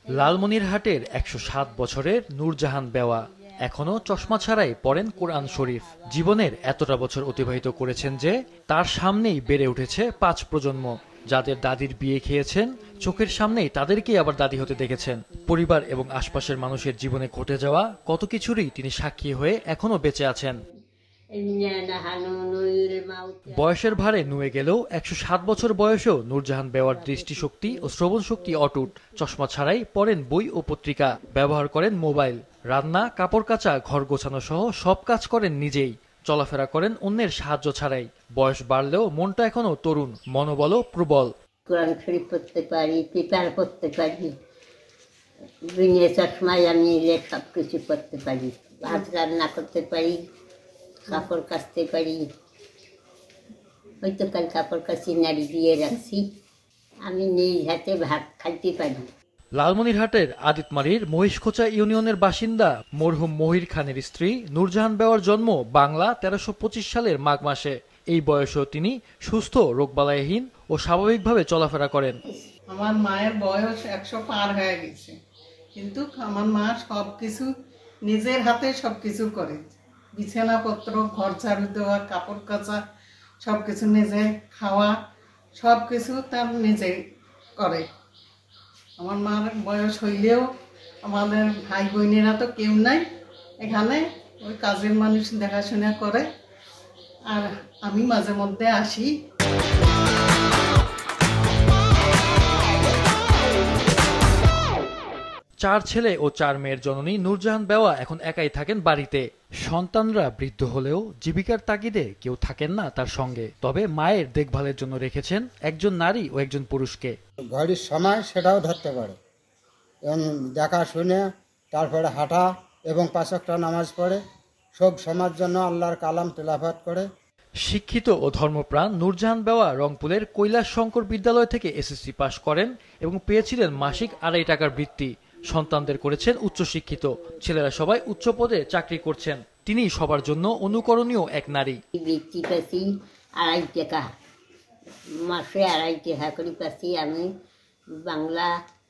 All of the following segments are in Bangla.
লালমনিরহাটের ১০৭ বছরের নূরজাহান বেওয়া এখনো চশমা ছাড়াই পড়েন কোরআন শরীফ। জীবনের এতটা বছর অতিবাহিত করেছেন যে তার সামনেই বেড়ে উঠেছে ৫ প্রজন্ম। যাদের দাদির বিয়ে খেয়েছেন, চোখের সামনেই তাদেরকেই আবার দাদি হতে দেখেছেন। পরিবার এবং আশপাশের মানুষের জীবনে ঘটে যাওয়া কত কিছুরই তিনি সাক্ষী হয়ে এখনো বেঁচে আছেন। বয়সের ভারে নুয়ে গেলেও ১০৭ বছর বয়সেও নূরজাহান বেওয়ার দৃষ্টিশক্তি ও শ্রবণ শক্তি অটুট। চশমা ছাড়াই পড়েন বই ও পত্রিকা, ব্যবহার করেন মোবাইল, রান্না, কাপড় কাচা, ঘর গোছানো সহ সব কাজ করেন নিজেই। চলাফেরা করেন অন্যের সাহায্য ছাড়াই। বয়স বাড়লেও মনটা এখনো তরুণ, মনোবলও প্রবল। কোরআন শরীফ পড়তে পারি, পেপার পড়তে পারি, বিনা চশমায় আমি সব কিছু করতে পারি। ভাত রান্না করতে পারি, কাপড় কাচতে পারি। হয়তো কাল কাপড় কাচি নাড়ি দিয়ে রাখছি, আমি নিজ হাতে ভাত খাইতে পারি। লালমনিরহাটের আদিতমারির মহিষখোঁচা ইউনিয়নের বাসিন্দা মরহুম মহির খানের স্ত্রী নূরজাহান বেওয়ার জন্ম বাংলা ১৩২৫ সালের মাঘ মাসে। এই বয়সেও তিনি সুস্থ, রোগবালাইহীন ও স্বাভাবিকভাবে চলাফেরা করেন। আমার মায়ের বয়স ১০০ পার হয়ে গেছে, কিন্তু আমার মা সবকিছু নিজের হাতে সবকিছু করে। বিছানাপত্র, ঘর ঝাড়ু দেওয়া, কাপড় কাচা, সবকিছু নিজে, খাওয়া, সবকিছু তার নিজে করে। আমার মার বয়স হইলেও আমাদের ভাই বোনেরা তো কেউ নাই এখানে, ওই কাজের মানুষ দেখাশোনা করে, আর আমি মাঝে মধ্যে আসি। ৪ ছেলে ও ৪ মেয়ের জননী নূরজাহান বেওয়া এখন একাই থাকেন বাড়িতে। সন্তানরা বৃদ্ধ হলেও জীবিকার তাগিদে কেউ থাকেন না তার সঙ্গে। তবে মায়ের দেখভালের জন্য রেখেছেন একজন নারী ও একজন পুরুষকে। ঘড়ির সময় সেটাও ধরতে পারে এবং দেখা শুনে তারপরে হাঁটা এবং ৫ ওয়াক্ত নামাজ পড়ে, সব সমাজ জন্য আল্লাহর কালাম তেলাওয়াত করে। শিক্ষিত ও ধর্মপ্রাণ নূরজাহান বেওয়া রংপুরের কৈলাস শঙ্কর বিদ্যালয় থেকে এসএসসি পাশ করেন এবং পেয়েছিলেন মাসিক ২৫০ টাকার বৃত্তি। সন্তানদের করেছেন উচ্চশিক্ষিত, ছেলেরা সবাই উচ্চ পদে চাকরি করছেন। তিনি সবার জন্য অনুকরণীয় এক নারী। বৃত্তি পাচ্ছি ২৫ টাকা, মাসে ২৫ টাকা করে পাচ্ছি। আমি বাংলা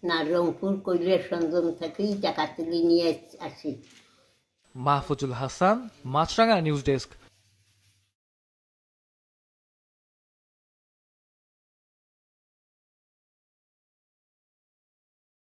না রংপুর কৈলাস সংযম থেকে টাকা তুলে নিয়ে আসি। মাহফুজুল হাসান, মাছরাঙা নিউজ ডেস্ক।